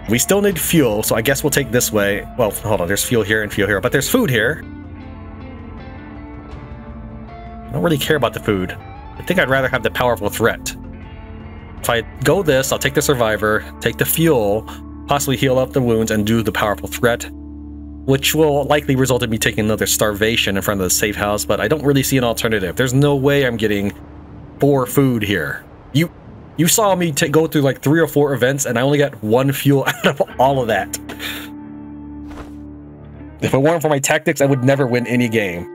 We still need fuel, so I guess we'll take this way. Well, hold on, there's fuel here and fuel here, but there's food here. I don't really care about the food. I think I'd rather have the powerful threat. If I go this, I'll take the survivor, take the fuel, possibly heal up the wounds, and do the powerful threat, which will likely result in me taking another starvation in front of the safe house, but I don't really see an alternative. There's no way I'm getting 4 food here. You saw me go through like 3 or 4 events, and I only got 1 fuel out of all of that. If it weren't for my tactics, I would never win any game.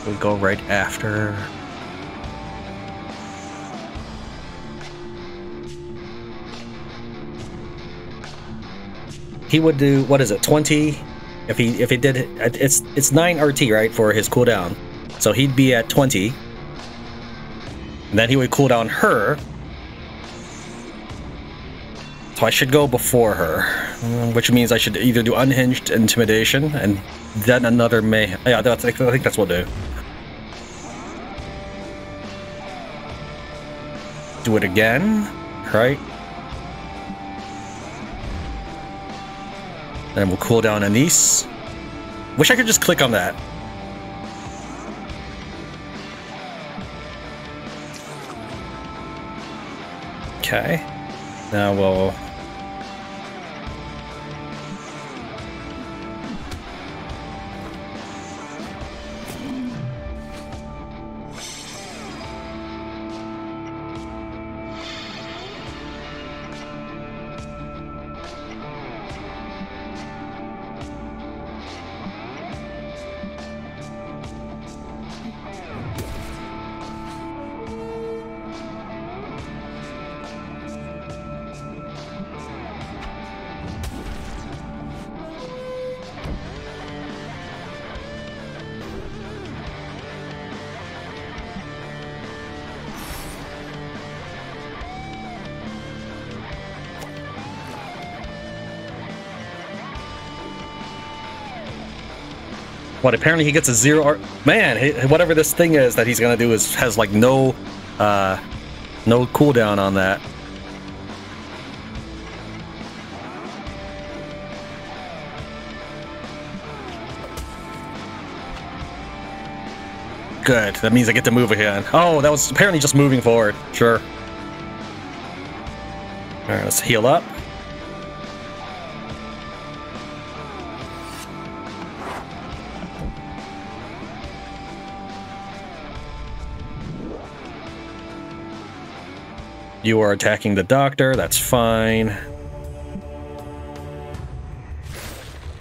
We go right after. He would do, what is it, 20? If he did, it's 9 RT, right, for his cooldown. So he'd be at 20. And then he would cool down her. So I should go before her, which means I should either do unhinged intimidation and then another mayhem. Yeah, I think that's what we'll do. Do it again, right? Then we'll cool down Anise. Wish I could just click on that. Okay. Now we'll... What, apparently he gets a 0 man, whatever this thing is that he's gonna do has like no cooldown on that. Good, that means I get to move again. Oh, that was apparently just moving forward. Sure. Alright, let's heal up. You are attacking the doctor, that's fine. We're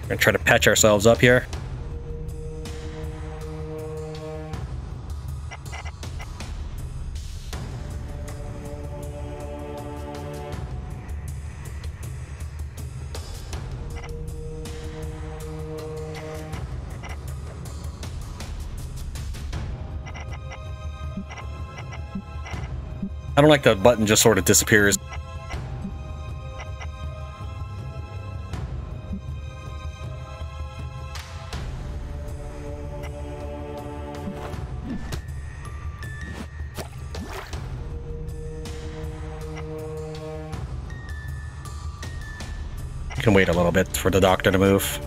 gonna try to patch ourselves up here. I don't like the button just sort of disappears. Can wait a little bit for the doctor to move.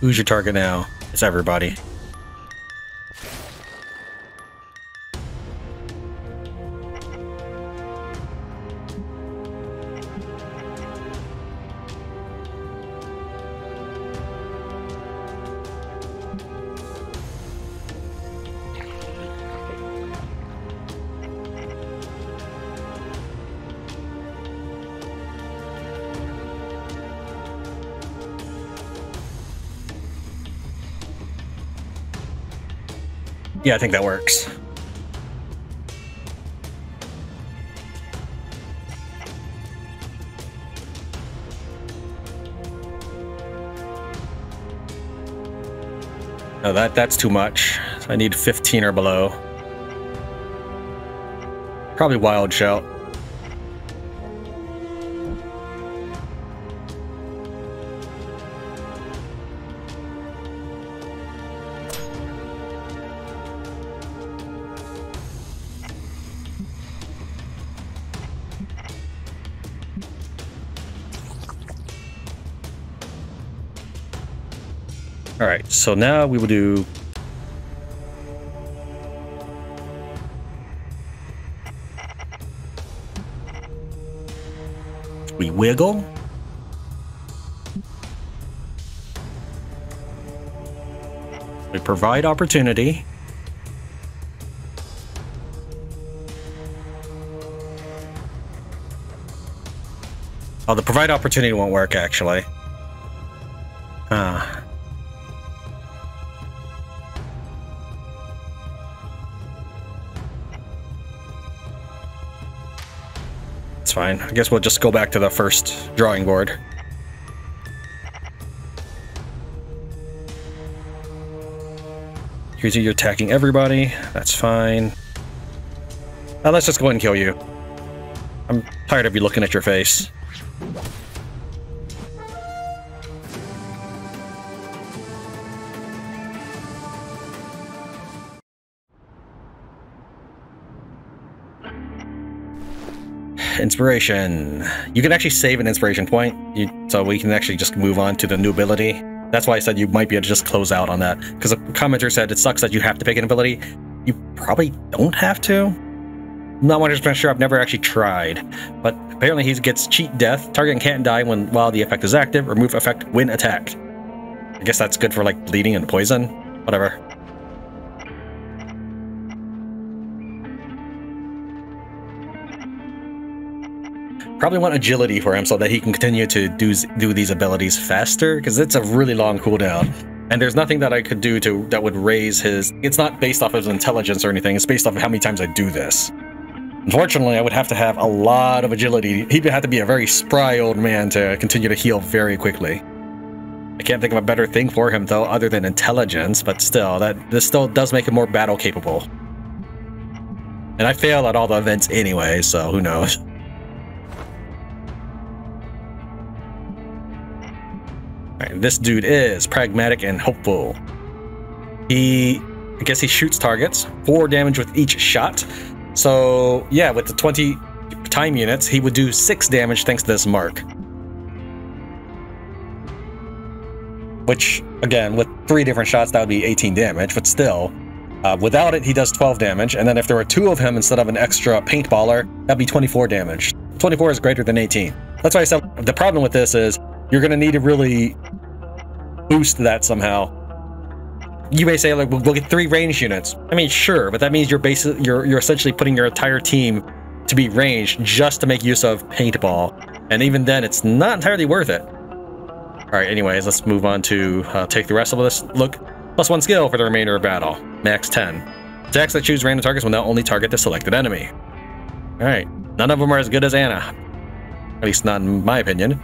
Who's your target now? It's everybody. Yeah, I think that works. No, that's too much. So I need 15 or below. Probably wild shout. Alright, so now we will do... We wiggle. We provide opportunity. Oh, the provide opportunity won't work, actually. It's fine. I guess we'll just go back to the first drawing board. Here's you attacking everybody. That's fine. Now let's just go ahead and kill you. I'm tired of you looking at your face. Inspiration. You can actually save an inspiration point, so we can actually just move on to the new ability. That's why I said you might be able to just close out on that, because a commenter said it sucks that you have to pick an ability. You probably don't have to. I'm not 100% sure, I've never actually tried, but apparently he gets cheat death. Target can't die while the effect is active. Remove effect when attacked. I guess that's good for like bleeding and poison. Whatever. Probably want agility for him so that he can continue to do these abilities faster, because it's a really long cooldown. And there's nothing that I could do that would raise his... It's not based off of his intelligence or anything, it's based off of how many times I do this. Unfortunately, I would have to have a lot of agility. He'd have to be a very spry old man to continue to heal very quickly. I can't think of a better thing for him, though, other than intelligence, but still, this still does make him more battle capable. And I fail at all the events anyway, so who knows. Alright, this dude is pragmatic and hopeful. I guess he shoots targets, 4 damage with each shot. So, yeah, with the 20 time units, he would do 6 damage thanks to this mark. Which, again, with 3 different shots, that would be 18 damage, but still. Without it, he does 12 damage, and then if there were 2 of him instead of an extra paintballer, that'd be 24 damage. 24 is greater than 18. That's why I said the problem with this is you're going to need to really boost that somehow. You may say, like, we'll get 3 range units. I mean, sure, but that means you're essentially putting your entire team to be ranged just to make use of paintball. And even then, it's not entirely worth it. Alright, anyways, let's move on to take the rest of this. Look, +1 skill for the remainder of battle. Max 10. Attacks that choose random targets will now only target the selected enemy. Alright, none of them are as good as Anna. At least not in my opinion.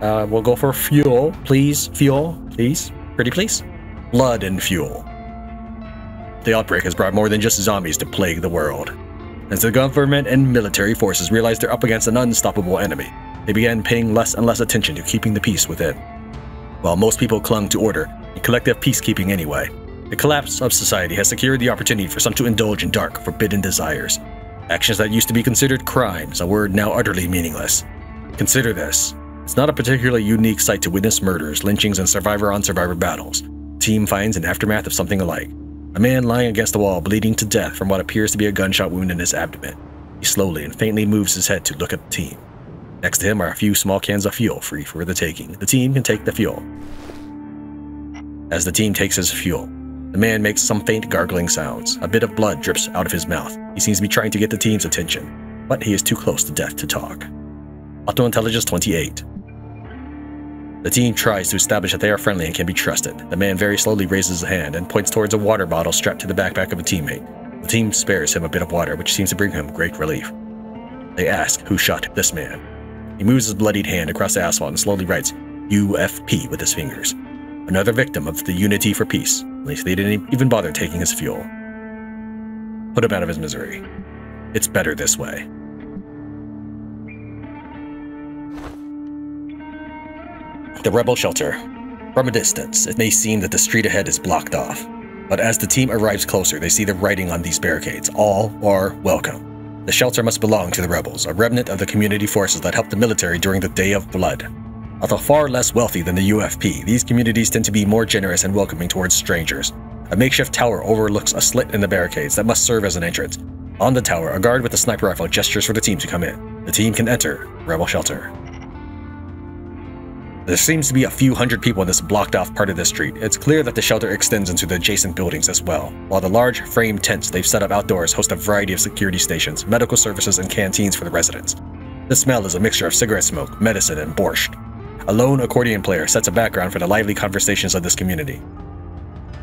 We'll go for fuel, please. Fuel, please. Pretty please. Blood and fuel. The outbreak has brought more than just zombies to plague the world. As the government and military forces realized they're up against an unstoppable enemy, they began paying less and less attention to keeping the peace within. While most people clung to order and collective peacekeeping anyway, The collapse of society has secured the opportunity for some to indulge in dark, forbidden desires. Actions that used to be considered crimes, a word now utterly meaningless. Consider this. It's not a particularly unique sight to witness murders, lynchings, and survivor-on-survivor battles. The team finds an aftermath of something alike. A man lying against the wall, bleeding to death from what appears to be a gunshot wound in his abdomen. He slowly and faintly moves his head to look at the team. Next to him are a few small cans of fuel, free for the taking. The team can take the fuel. As the team takes his fuel, the man makes some faint gargling sounds. A bit of blood drips out of his mouth. He seems to be trying to get the team's attention, but he is too close to death to talk. Auto Intelligence 28. The team tries to establish that they are friendly and can be trusted. The man very slowly raises a hand and points towards a water bottle strapped to the backpack of a teammate. The team spares him a bit of water, which seems to bring him great relief. They ask who shot this man. He moves his bloodied hand across the asphalt and slowly writes UFP with his fingers. Another victim of the Unity for Peace. At least they didn't even bother taking his fuel. Put him out of his misery. It's better this way. The rebel shelter. From a distance, it may seem that the street ahead is blocked off. But as the team arrives closer, they see the writing on these barricades. All are welcome. The shelter must belong to the rebels, a remnant of the community forces that helped the military during the Day of Blood. Although far less wealthy than the UFP, these communities tend to be more generous and welcoming towards strangers. A makeshift tower overlooks a slit in the barricades that must serve as an entrance. On the tower, a guard with a sniper rifle gestures for the team to come in. The team can enter Rebel Shelter. There seems to be a few hundred people in this blocked-off part of the street. It's clear that the shelter extends into the adjacent buildings as well, while the large frame tents they've set up outdoors host a variety of security stations, medical services, and canteens for the residents. The smell is a mixture of cigarette smoke, medicine, and borscht. A lone accordion player sets a background for the lively conversations of this community.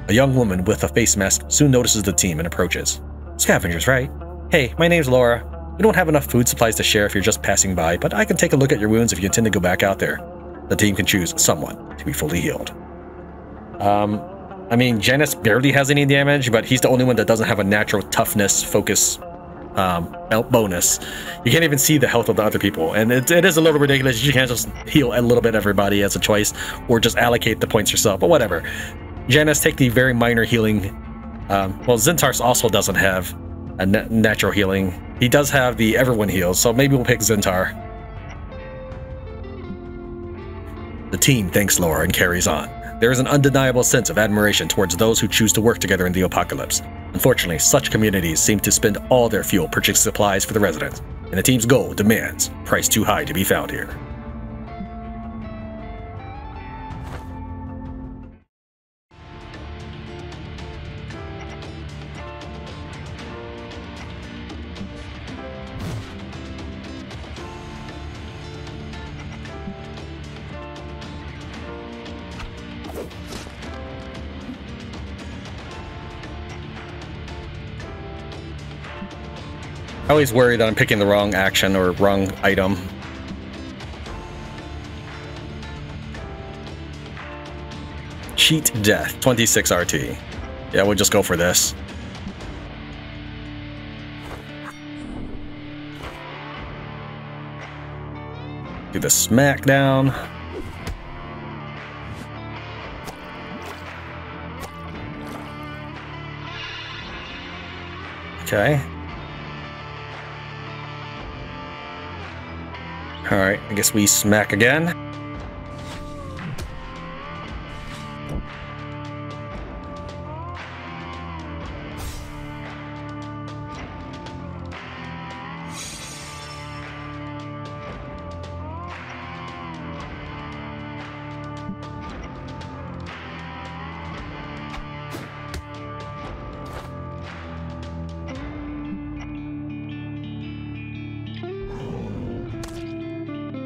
A young woman with a face mask soon notices the team and approaches. Scavengers, right? Hey, my name's Laura. We don't have enough food supplies to share if you're just passing by, but I can take a look at your wounds if you intend to go back out there. The team can choose someone to be fully healed. I mean, Janus barely has any damage, but he's the only one that doesn't have a natural toughness, focus, bonus. You can't even see the health of the other people, and it is a little ridiculous. You can't just heal a little bit everybody as a choice, or just allocate the points yourself, but whatever. Janus, take the very minor healing. Well, Zentars also doesn't have a natural healing. He does have the everyone heals, so maybe we'll pick Zentar. The team thanks Laura and carries on. There is an undeniable sense of admiration towards those who choose to work together in the apocalypse. Unfortunately, such communities seem to spend all their fuel purchasing supplies for the residents, and the team's goal demands price too high to be found here. I always worry that I'm picking the wrong action or wrong item. Cheat death, 26 RT. Yeah, we'll just go for this. Do the smackdown. Okay. Alright, I guess we smack again.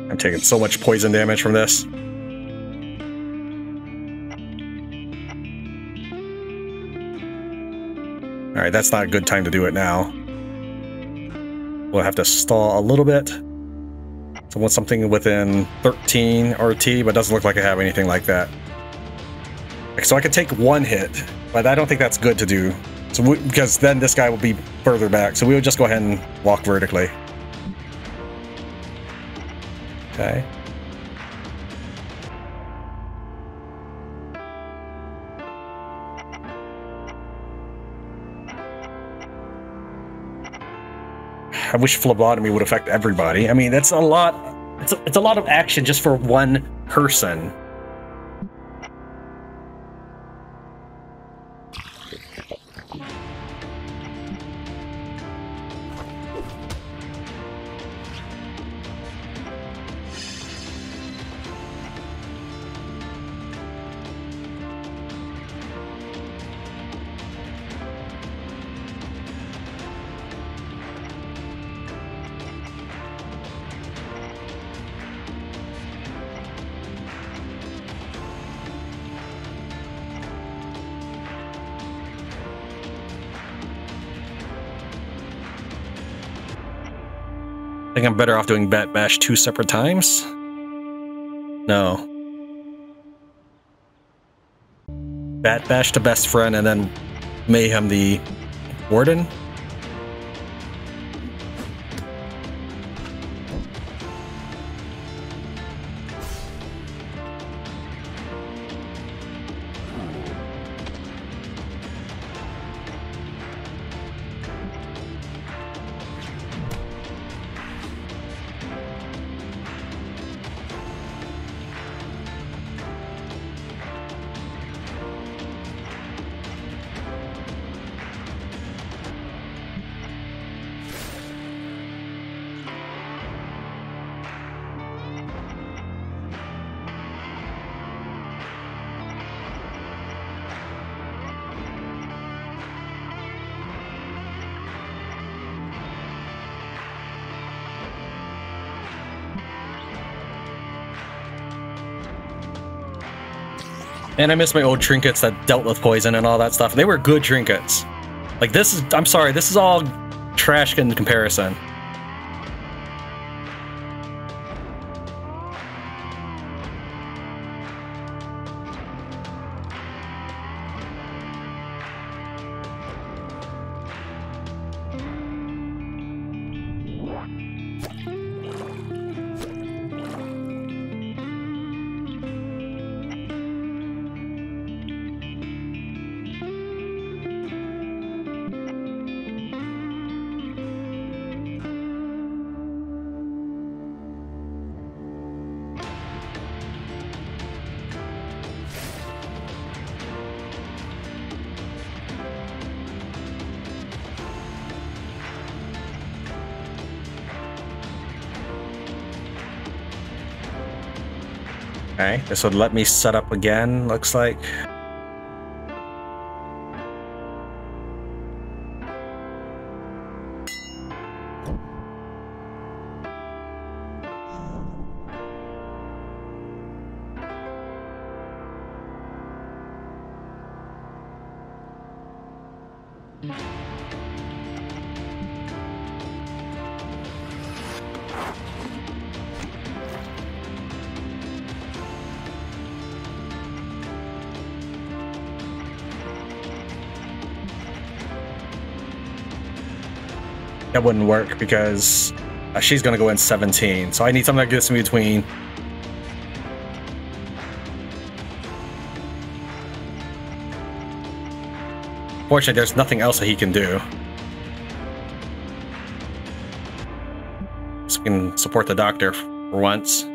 I'm taking so much poison damage from this. Alright, that's not a good time to do it now. We'll have to stall a little bit. So I want something within 13 RT, but doesn't look like I have anything like that. So I could take one hit, but I don't think that's good to do. So because then this guy will be further back. So we would just go ahead and walk vertically. Okay. I wish phlebotomy would affect everybody. I mean, that's a lot. It's a lot of action just for one person. I think I'm better off doing Bat Bash 2 separate times? No. Bat Bash the best friend and then Mayhem the warden? And I miss my old trinkets that dealt with poison and all that stuff. They were good trinkets. Like this is, I'm sorry, this is all trash in comparison. Okay, this would let me set up again, looks like. That wouldn't work because she's going to go in 17. So I need something that gets in between. Fortunately, there's nothing else that he can do. So we can support the doctor for once.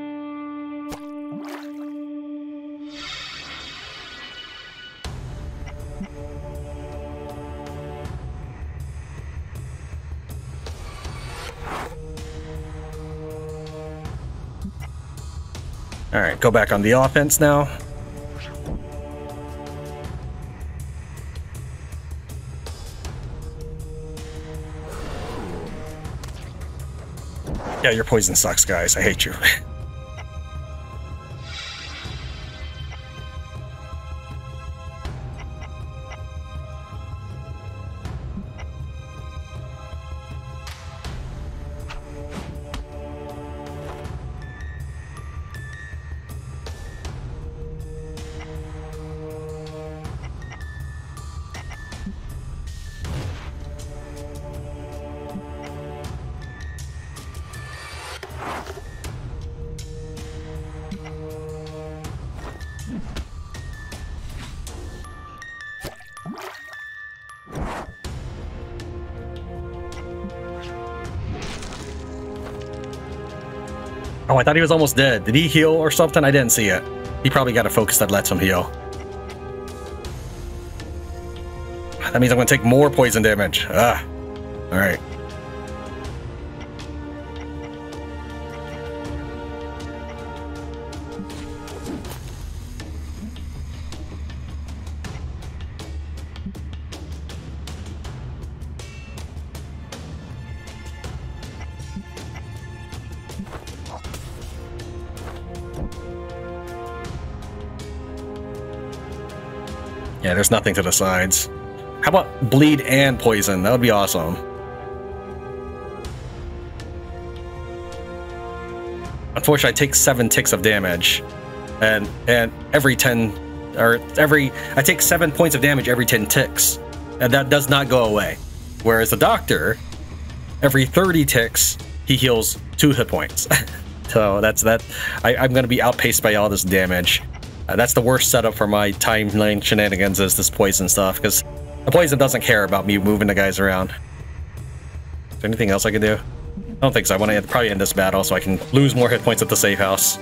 All right, go back on the offense now. Yeah, your poison sucks, guys. I hate you. Oh, I thought he was almost dead. Did he heal or something? I didn't see it. He probably got a focus that lets him heal. That means I'm going to take more poison damage. Ah. Alright. Yeah, there's nothing to the sides. How about bleed and poison? That would be awesome. Unfortunately, I take 7 ticks of damage, and every 10 or I take 7 points of damage every 10 ticks, and that does not go away. Whereas the doctor, every 30 ticks, he heals 2 hit points. So that's that. I'm going to be outpaced by all this damage. That's the worst setup for my timeline shenanigans, is this poison stuff, because the poison doesn't care about me moving the guys around. Is there anything else I can do? I don't think so. I want to probably end this battle so I can lose more hit points at the safe house.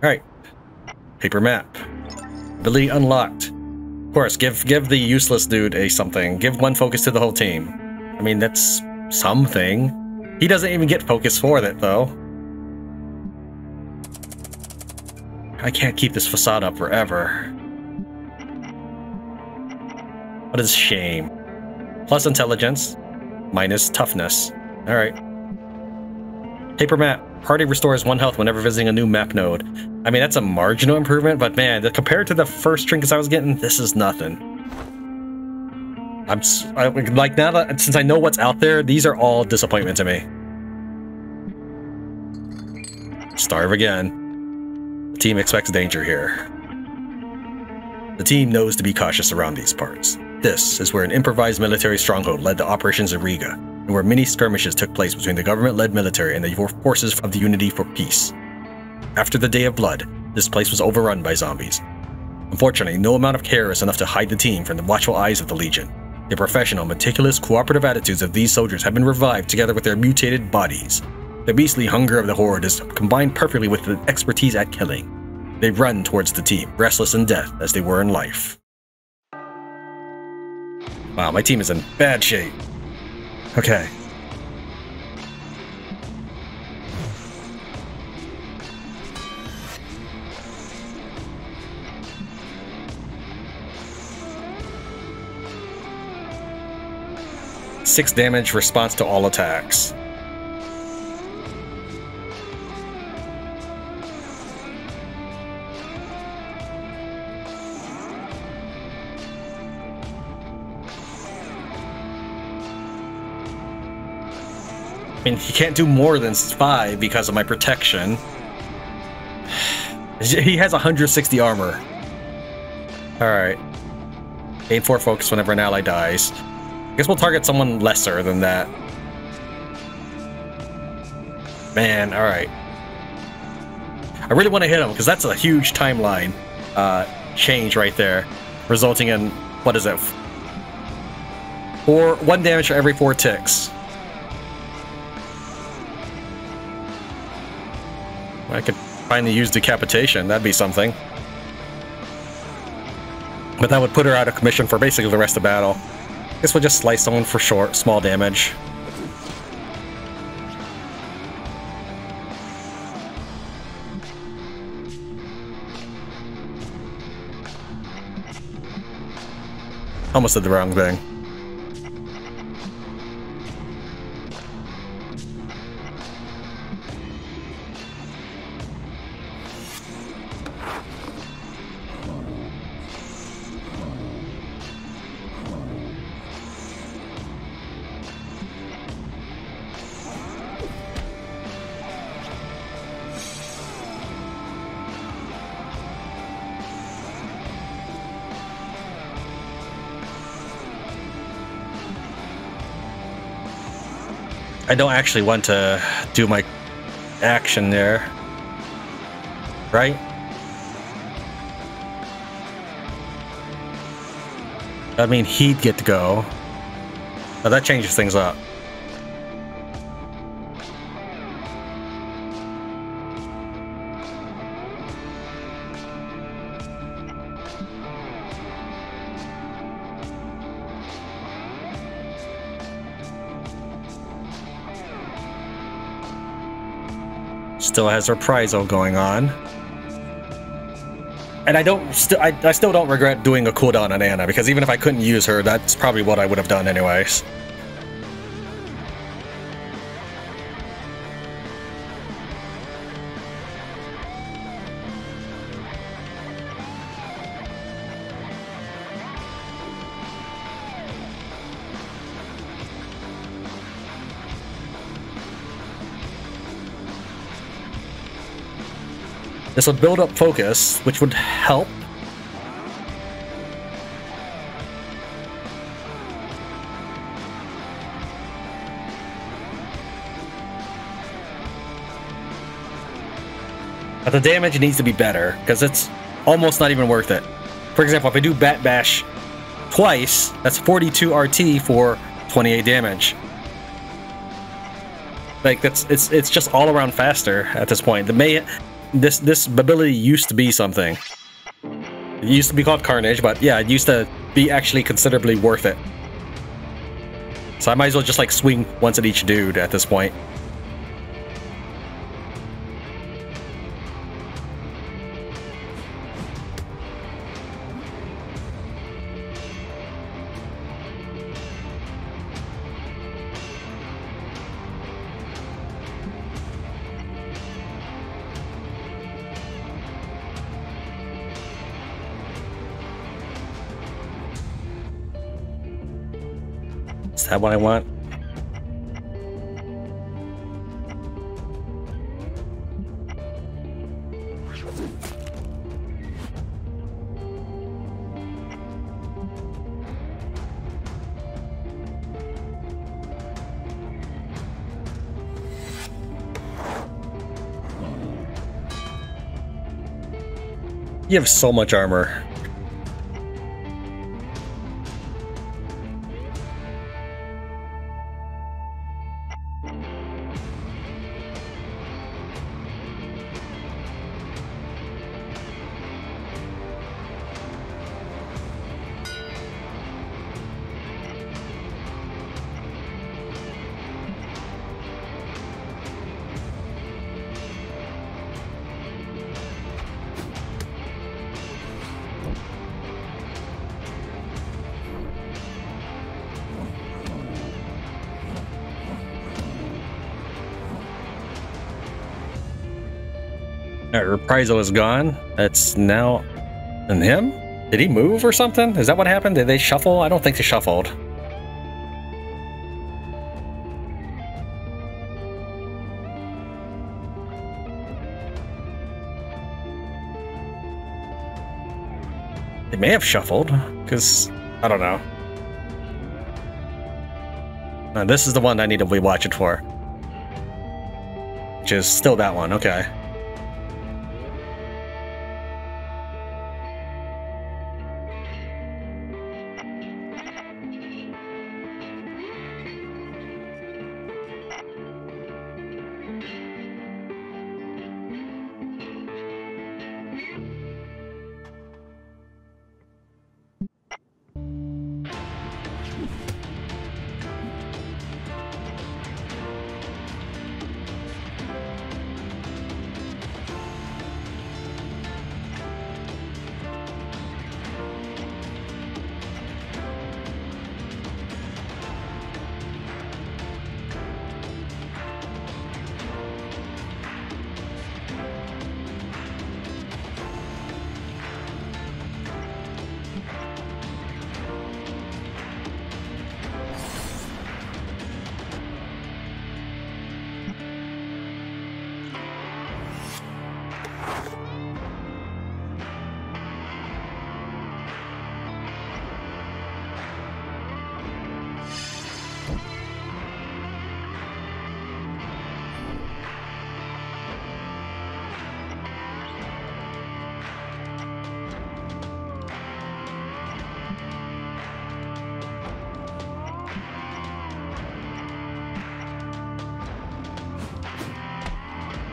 Alright. Paper map. Ability unlocked. Of course, give the useless dude a something. Give 1 focus to the whole team. I mean, that's something. He doesn't even get focus for that, though. I can't keep this facade up forever. What is shame? Plus intelligence, minus toughness. Alright. Paper map. Party restores 1 health whenever visiting a new map node. I mean, that's a marginal improvement, but man, compared to the first trinkets I was getting, this is nothing. Like, now that, since I know what's out there, these are all disappointment to me. Starve again. The team expects danger here. The team knows to be cautious around these parts. This is where an improvised military stronghold led to Operations Ariga, and where many skirmishes took place between the government-led military and the forces of the Unity for Peace. After the Day of Blood, this place was overrun by zombies. Unfortunately, no amount of care is enough to hide the team from the watchful eyes of the Legion. The professional, meticulous, cooperative attitudes of these soldiers have been revived together with their mutated bodies. The beastly hunger of the Horde is combined perfectly with the expertise at killing. They run towards the team, restless in death as they were in life. Wow, my team is in bad shape. Okay. Six damage response to all attacks. I mean, he can't do more than 5 because of my protection. He has 160 armor. Alright. Gain 4 focus whenever an ally dies. I guess we'll target someone lesser than that. Man, alright. I really want to hit him, because that's a huge timeline change right there. Resulting in, what is it? 1 damage for every 4 ticks. I could finally use decapitation, that'd be something. But that would put her out of commission for basically the rest of the battle. Guess we'll just slice someone for small damage. Almost did the wrong thing. I don't actually want to do my action there, right? I mean, he'd get to go. Oh, that changes things up. still has reprisal going on. And I still don't regret doing a cooldown on Anna, because even if I couldn't use her, that's probably what I would have done anyways. This would build up focus, which would help. But the damage needs to be better, because it's almost not even worth it. For example, if I do Bat Bash twice, that's 42 RT for 28 damage. Like, it's just all around faster at this point. This ability used to be something. It used to be called Carnage, but yeah, it used to be actually considerably worth it. So I might as well just like swing once at each dude at this point. Is that what I want? You have so much armor. Alright, Reprisal is gone. That's now in him? Did he move or something? Is that what happened? Did they shuffle? I don't think they shuffled. They may have shuffled, because I don't know. This is the one I need to be watching for. Which is still that one, okay.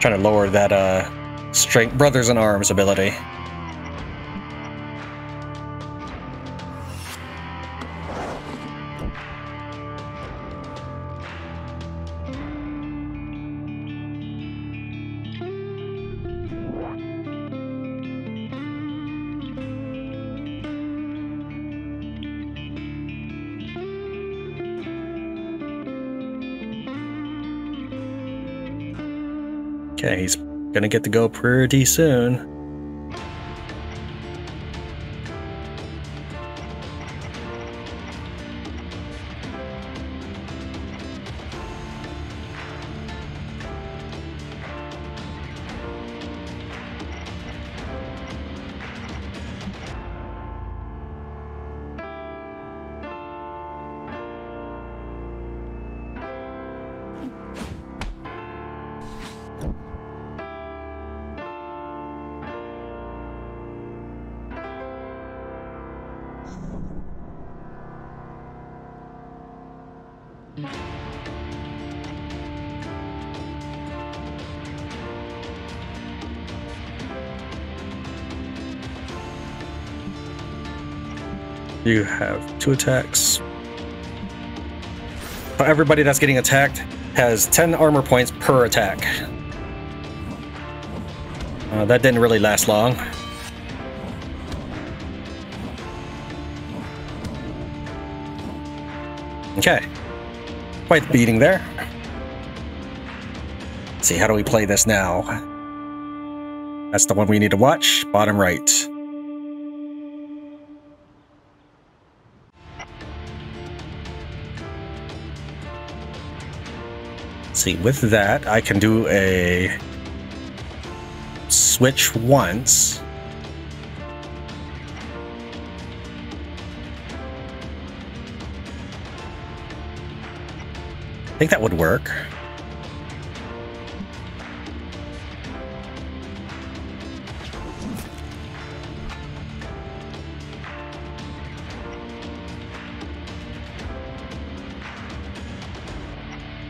Trying to lower that strength Brothers in Arms ability. Okay, he's gonna get to go pretty soon. You have 2 attacks. But everybody that's getting attacked has 10 armor points per attack. That didn't really last long. Okay. Quite the beating there. Let's see, how do we play this now? That's the one we need to watch. Bottom right. See, with that, I can do a switch once. I think that would work.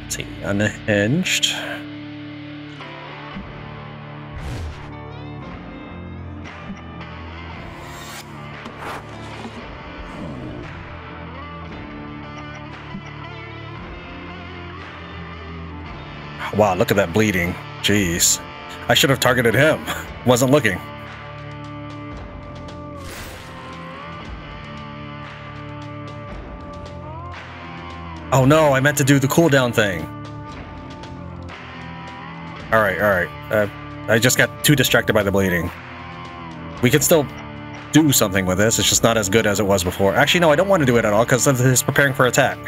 Let's see, unhinged. Wow, look at that bleeding. Jeez. I should have targeted him. Wasn't looking. Oh no, I meant to do the cooldown thing. Alright. I just got too distracted by the bleeding. We can still do something with this, it's just not as good as it was before. Actually, no, I don't want to do it at all, because it's preparing for attack.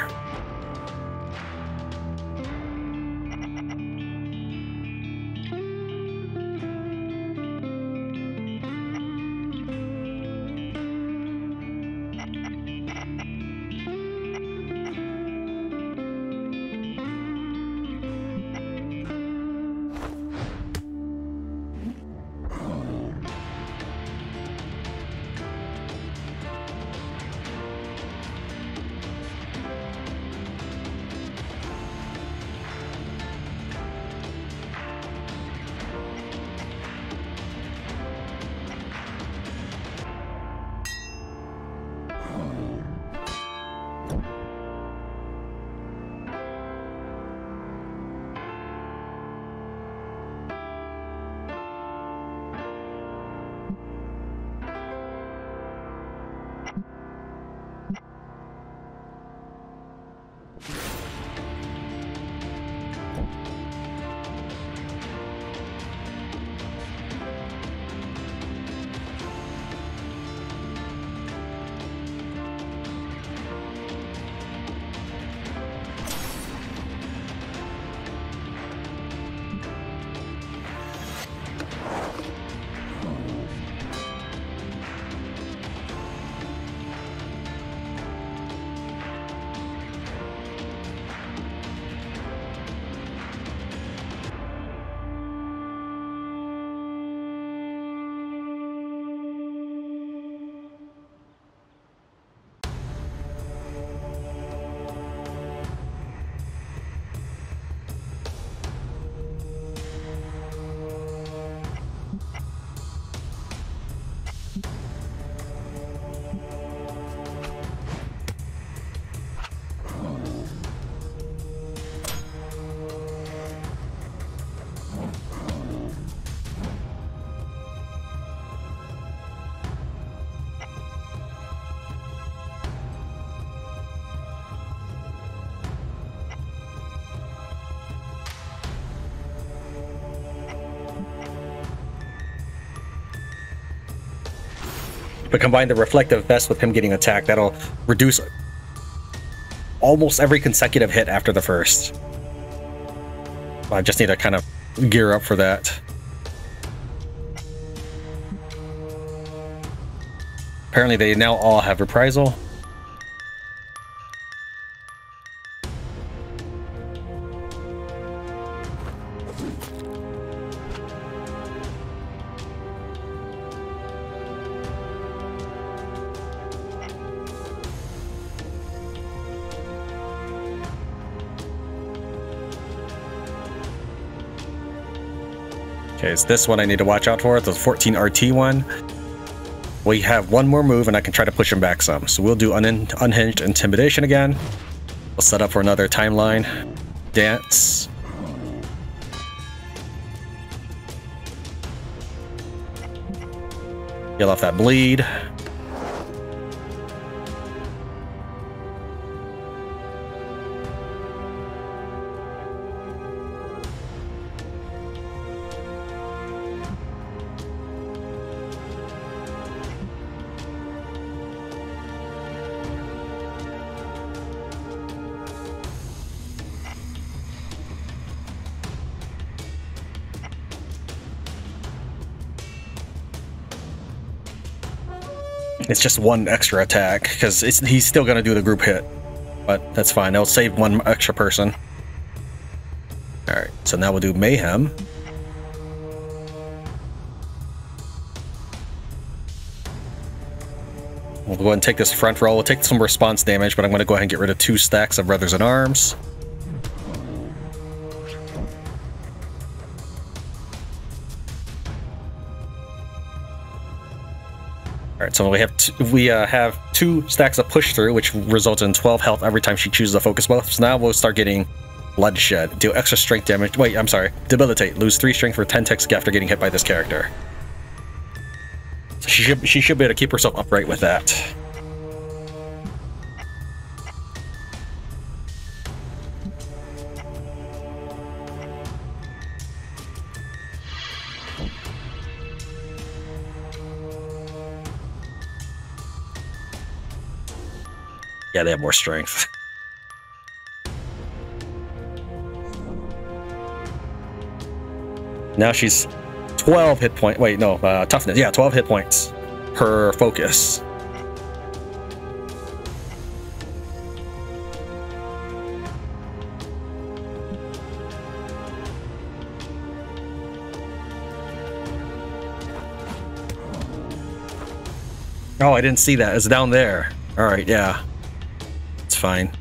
But combine the reflective vest with him getting attacked, that'll reduce almost every consecutive hit after the first. I just need to kind of gear up for that. Apparently they now all have reprisal. Okay, it's this one I need to watch out for, the 14 RT one. We have one more move and I can try to push him back some. So we'll do Unhinged Intimidation again. We'll set up for another timeline. Dance. Get off that bleed. It's just one extra attack, because he's still going to do the group hit. But that's fine, I'll save one extra person. Alright, so now we'll do Mayhem. We'll go ahead and take this front roll. We'll take some response damage, but I'm going to go ahead and get rid of 2 stacks of Brothers in Arms. Alright, so we have 2 stacks of push through, which results in 12 health every time she chooses a focus buff. So now we'll start getting bloodshed. Deal extra strength damage. Wait, I'm sorry. Debilitate. Lose 3 strength for 10 ticks after getting hit by this character. So she should be able to keep herself upright with that. Yeah, they have more strength. Now she's 12 hit point. Wait, no, toughness. Yeah, 12 hit points per focus. Oh, I didn't see that. It's down there. All right, yeah. Fine.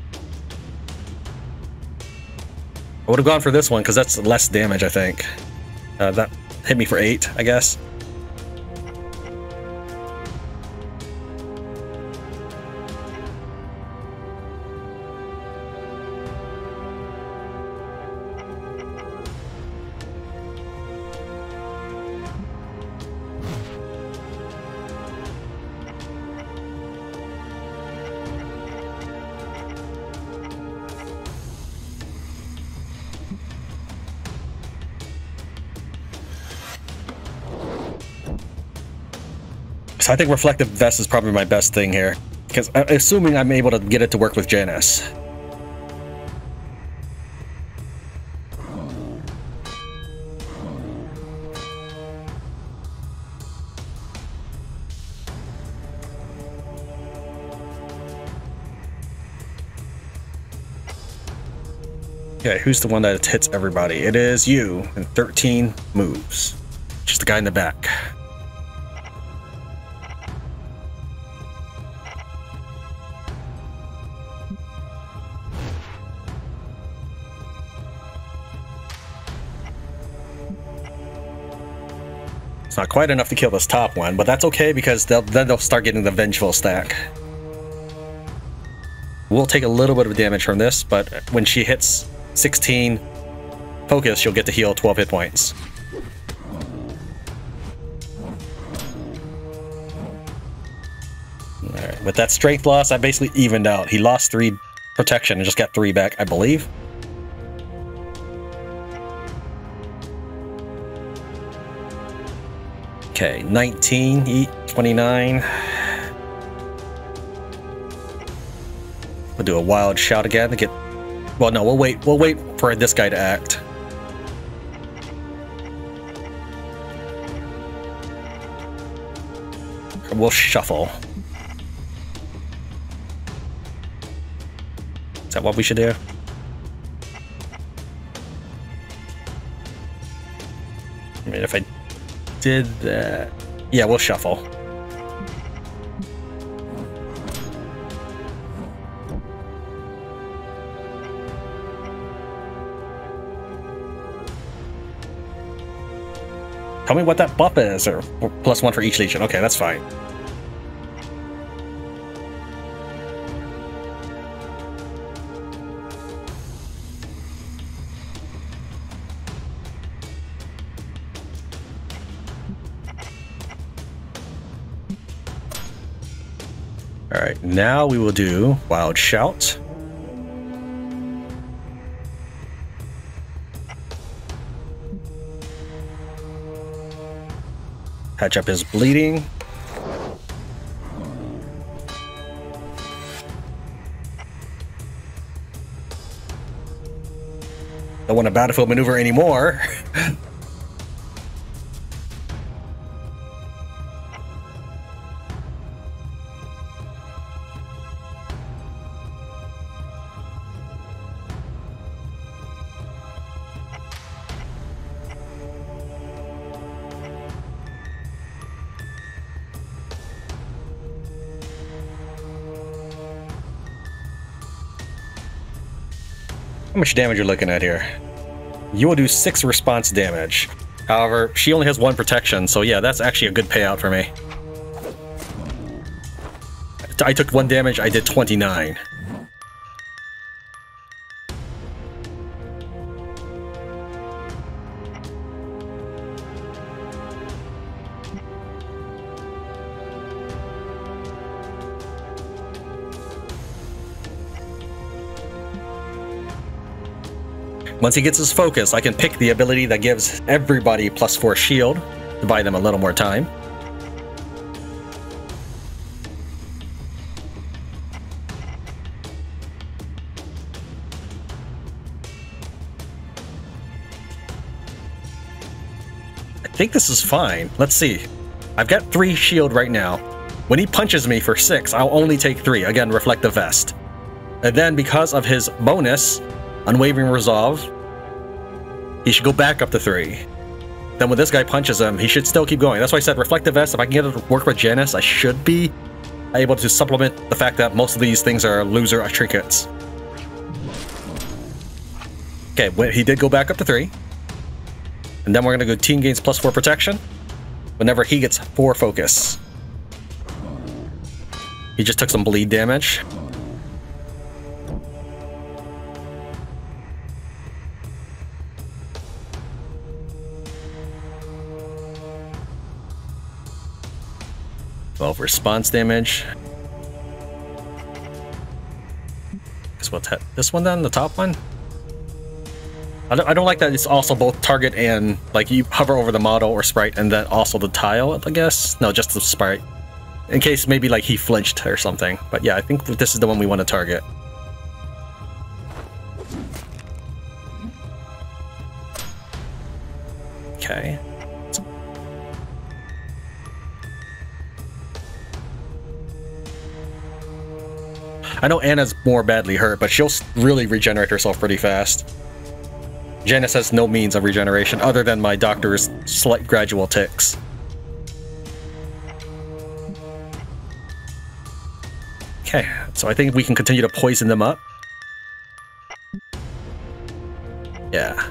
I would have gone for this one because that's less damage, I think. That hit me for 8, I guess. So I think Reflective Vest is probably my best thing here, because assuming I'm able to get it to work with Janice. Okay, who's the one that hits everybody? It is you, in 13 moves. Just the guy in the back. It's not quite enough to kill this top one, but that's okay because then they'll start getting the Vengeful stack. We'll take a little bit of damage from this, but when she hits 16 focus, she'll get to heal 12 hit points. Alright, with that strength loss, I basically evened out. He lost 3 protection and just got 3 back, I believe. Okay, 19, 29. We'll do a wild shout again to get... Well, no, we'll wait. We'll wait for this guy to act. We'll shuffle. Is that what we should do? I mean, if I did that... Yeah, we'll shuffle. Tell me what that buff is, or +1 for each legion. Okay, that's fine. Alright, now we will do Wild Shout. Patch up his bleeding. Don't want a battlefield maneuver anymore. How much damage you're looking at here? You will do 6 response damage. However, she only has 1 protection, so yeah, that's actually a good payout for me. I took 1 damage, I did 29. Once he gets his focus, I can pick the ability that gives everybody +4 shield to buy them a little more time. I think this is fine. Let's see. I've got 3 shield right now. When he punches me for 6, I'll only take 3. Again, Reflective Vest. And then because of his bonus, Unwavering Resolve, he should go back up to 3. Then when this guy punches him, he should still keep going. That's why I said Reflective Vest, if I can get it to work with Janice, I should be able to supplement the fact that most of these things are loser trinkets. Okay, he did go back up to 3. And then we're going to go team gains +4 protection whenever he gets 4 focus. He just took some bleed damage. Response damage. Guess what's this one then? The top one? I don't like that it's also both target and like you hover over the model or sprite and then also the tile, I guess. No, just the sprite. In case maybe like he flinched or something. But yeah, I think this is the one we want to target. Okay. I know Anna's more badly hurt, but she'll really regenerate herself pretty fast. Janice has no means of regeneration other than my doctor's slight gradual ticks. Okay, so I think we can continue to poison them up. Yeah.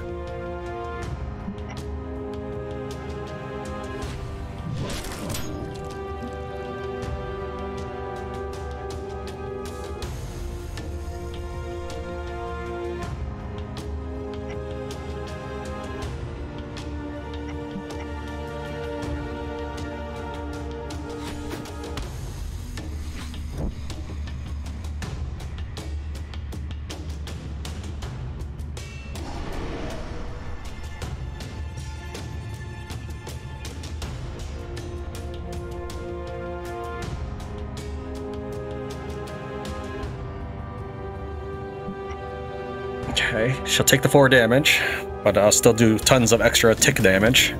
Okay, she'll take the 4 damage, but I'll still do tons of extra tick damage.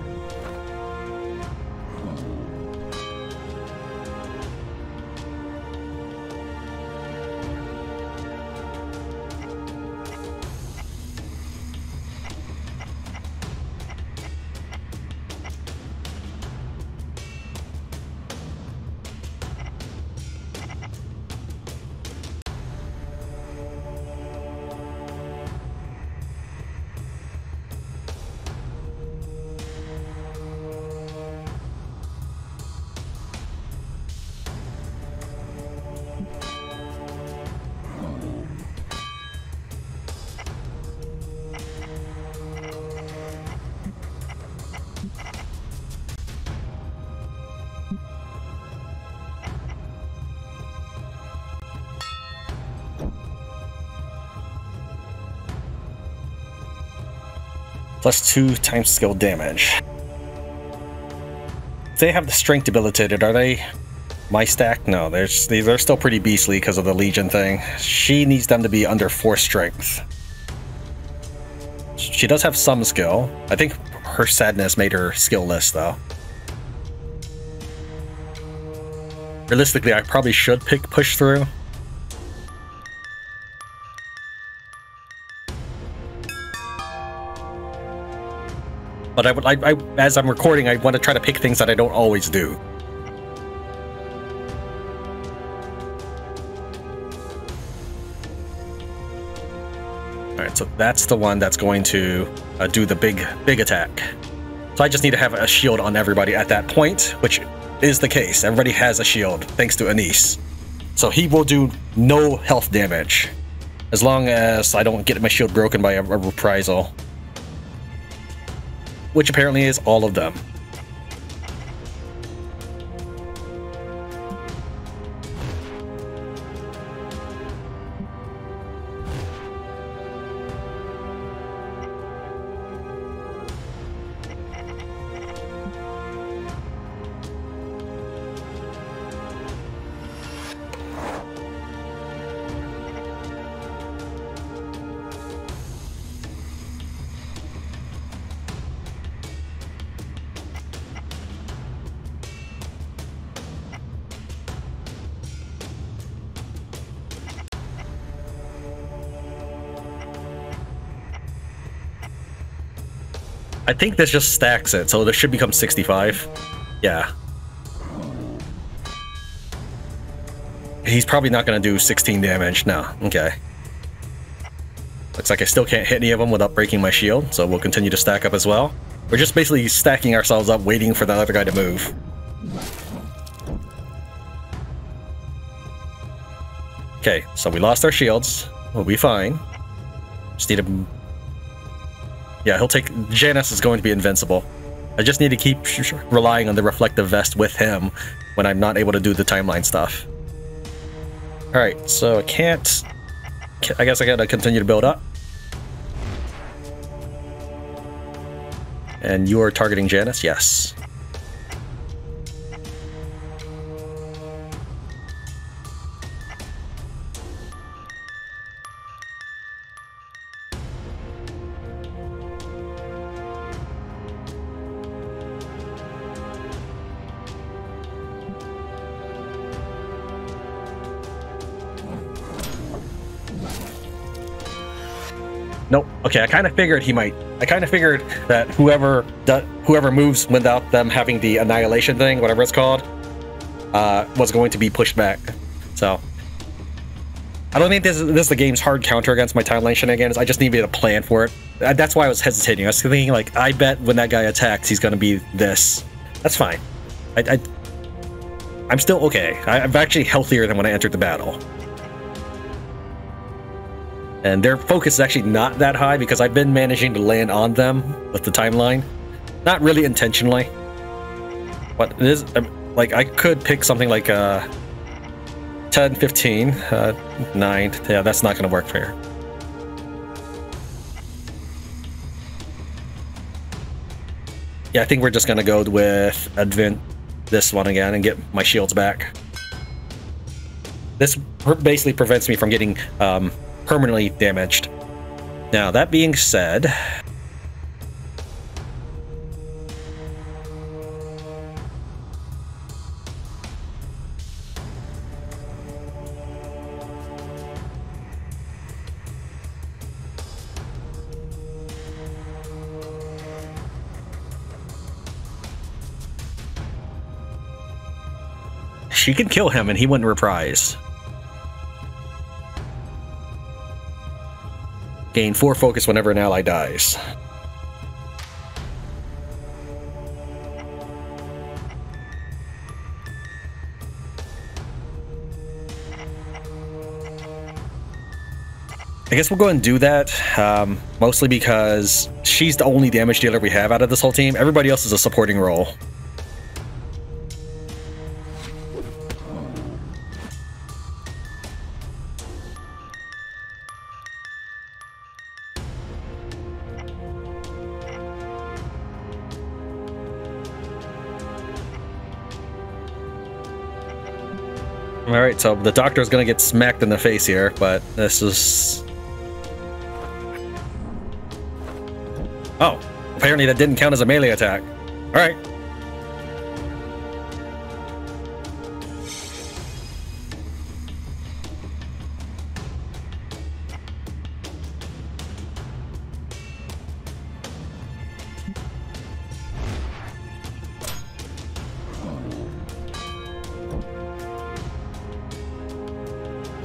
+2 times skill damage. They have the strength debilitated, are they my stack? No, they're still pretty beastly because of the Legion thing. She needs them to be under 4 strength. She does have some skill. I think her sadness made her skill-less, though. Realistically, I probably should pick push through. But as I'm recording, I want to try to pick things that I don't always do. Alright, so that's the one that's going to do the big attack. So I just need to have a shield on everybody at that point, which is the case. Everybody has a shield, thanks to Anise. So he will do no health damage, as long as I don't get my shield broken by a reprisal. Which apparently is all of them. I think this just stacks it, so this should become 65. Yeah. He's probably not going to do 16 damage. No, okay. Looks like I still can't hit any of them without breaking my shield, so we'll continue to stack up as well. We're just basically stacking ourselves up, waiting for the other guy to move. Okay, so we lost our shields. We'll be fine. Just need to... Yeah, he'll take... Janus is going to be invincible. I just need to keep relying on the reflective vest with him when I'm not able to do the timeline stuff. Alright, so I can't... I guess I gotta continue to build up. And you are targeting Janus? Yes. Nope. Okay, I kind of figured he might. I kind of figured that whoever moves without them having the annihilation thing, whatever it's called, was going to be pushed back. So I don't think this is the game's hard counter against my timeline shenanigans. I just need to be able to plan for it. That's why I was hesitating. I was thinking, like, I bet when that guy attacks, he's going to be this. That's fine. I'm still okay. I'm actually healthier than when I entered the battle. And their focus is actually not that high because I've been managing to land on them with the timeline. Not really intentionally. But it is, like, I could pick something like 10, 15, 9. Yeah, that's not going to work for here. Yeah, I think we're just going to go with this one again and get my shields back. This basically prevents me from getting permanently damaged. Now, that being said... she could kill him and he wouldn't reprise. Gain 4 focus whenever an ally dies. I guess we'll go and do that, mostly because she's the only damage dealer we have out of this whole team. Everybody else is a supporting role. Alright, so the doctor's gonna get smacked in the face here, but this is... Oh, apparently that didn't count as a melee attack. Alright.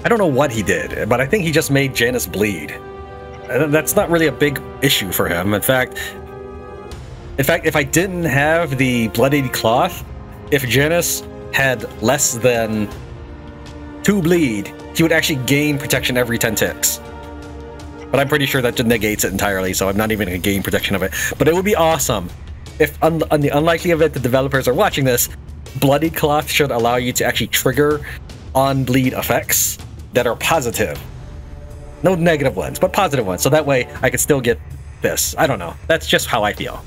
I don't know what he did, but I think he just made Janice bleed. That's not really a big issue for him. In fact, if I didn't have the bloodied cloth, if Janice had less than 2 bleed, he would actually gain protection every 10 ticks. But I'm pretty sure that negates it entirely, so I'm not even going to gain protection of it. But it would be awesome if, on the unlikely event the developers are watching this, bloodied cloth should allow you to actually trigger on-bleed effects that are positive. No negative ones, but positive ones. So that way I could still get this. I don't know. That's just how I feel.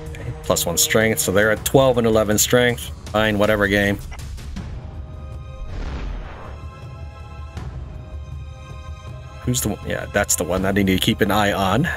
Okay, +1 strength. So they're at 12 and 11 strength. Fine, whatever game. Who's the one? Yeah, that's the one that I need to keep an eye on.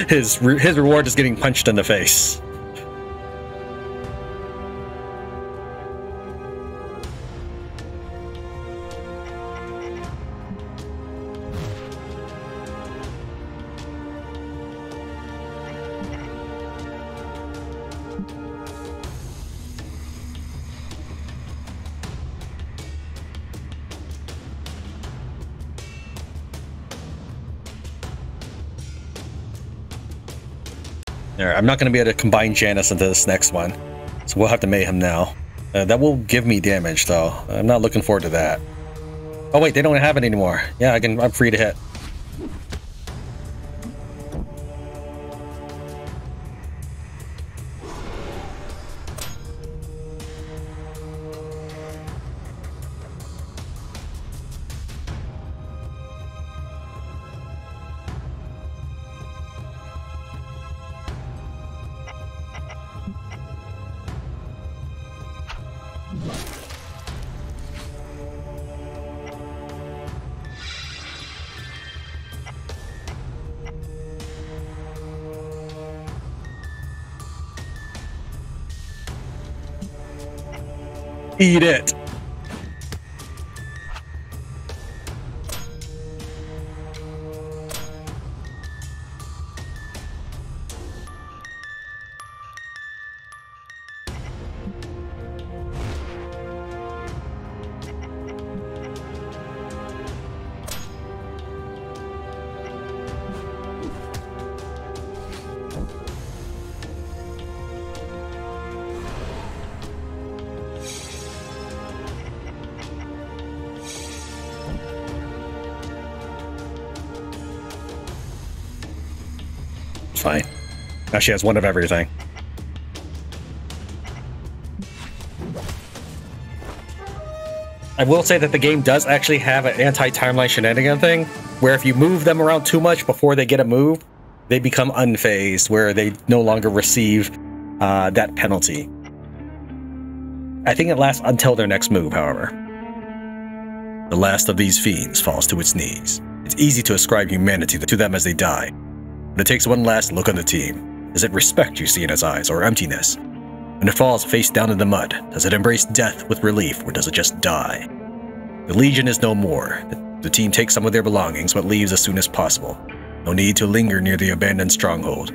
His reward is getting punched in the face. Alright, I'm not going to be able to combine Janice into this next one, so we'll have to Mayhem now. That will give me damage, though. I'm not looking forward to that. Oh wait, they don't have it anymore. Yeah, I'm free to hit. Eat it! Fine. Now she has one of everything. I will say that the game does actually have an anti-timeline shenanigan thing, where if you move them around too much before they get a move, they become unfazed, where they no longer receive that penalty. I think it lasts until their next move, however. The last of these fiends falls to its knees. It's easy to ascribe humanity to them as they die. But it takes one last look on the team. Is it respect you see in its eyes, or emptiness? When it falls face down in the mud, does it embrace death with relief, or does it just die? The Legion is no more. The team takes some of their belongings, but leaves as soon as possible. No need to linger near the abandoned stronghold.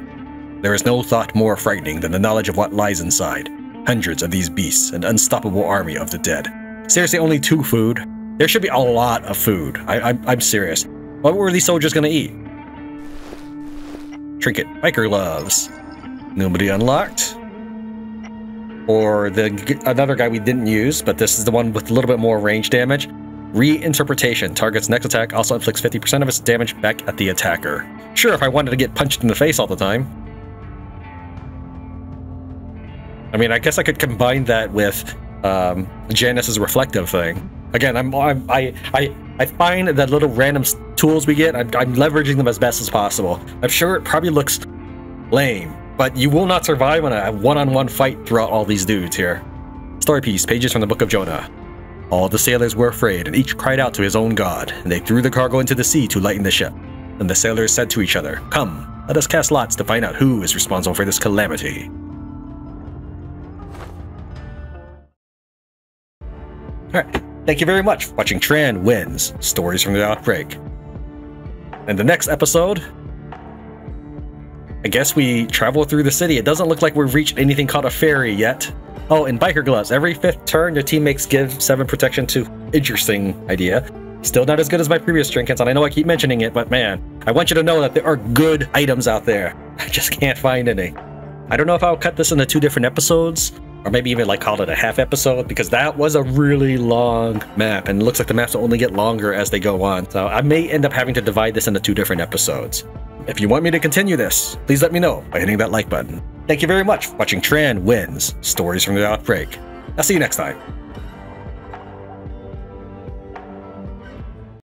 There is no thought more frightening than the knowledge of what lies inside. Hundreds of these beasts, an unstoppable army of the dead. Seriously, only 2 food? There should be a lot of food. I'm serious. What were these soldiers gonna eat? Trinket, biker gloves. Nobody unlocked. Or another guy we didn't use, but this is the one with a little bit more range damage. Reinterpretation. Target's next attack also inflicts 50% of its damage back at the attacker. Sure, if I wanted to get punched in the face all the time. I mean, I guess I could combine that with Janice's reflective thing. Again, I find that little random tools we get, I'm leveraging them as best as possible. I'm sure it probably looks lame, but you will not survive in a one-on-one fight throughout all these dudes here. Story piece, pages from the Book of Jonah. All the sailors were afraid, and each cried out to his own god, and they threw the cargo into the sea to lighten the ship. Then the sailors said to each other, "Come, let us cast lots to find out who is responsible for this calamity." Alright, thank you very much for watching Tran Wins, Stories from the Outbreak. In the next episode, I guess we travel through the city. It doesn't look like we've reached anything called a ferry yet. Oh, and biker gloves. Every 5th turn, your teammates give 7 protection to... Interesting idea. Still not as good as my previous trinkets, and I know I keep mentioning it, but man, I want you to know that there are good items out there. I just can't find any. I don't know if I'll cut this into 2 different episodes, or maybe even like call it a half episode, because that was a really long map, and it looks like the maps will only get longer as they go on. So I may end up having to divide this into 2 different episodes. If you want me to continue this, please let me know by hitting that like button. Thank you very much for watching Tran Wins, Stories from the Outbreak. I'll see you next time.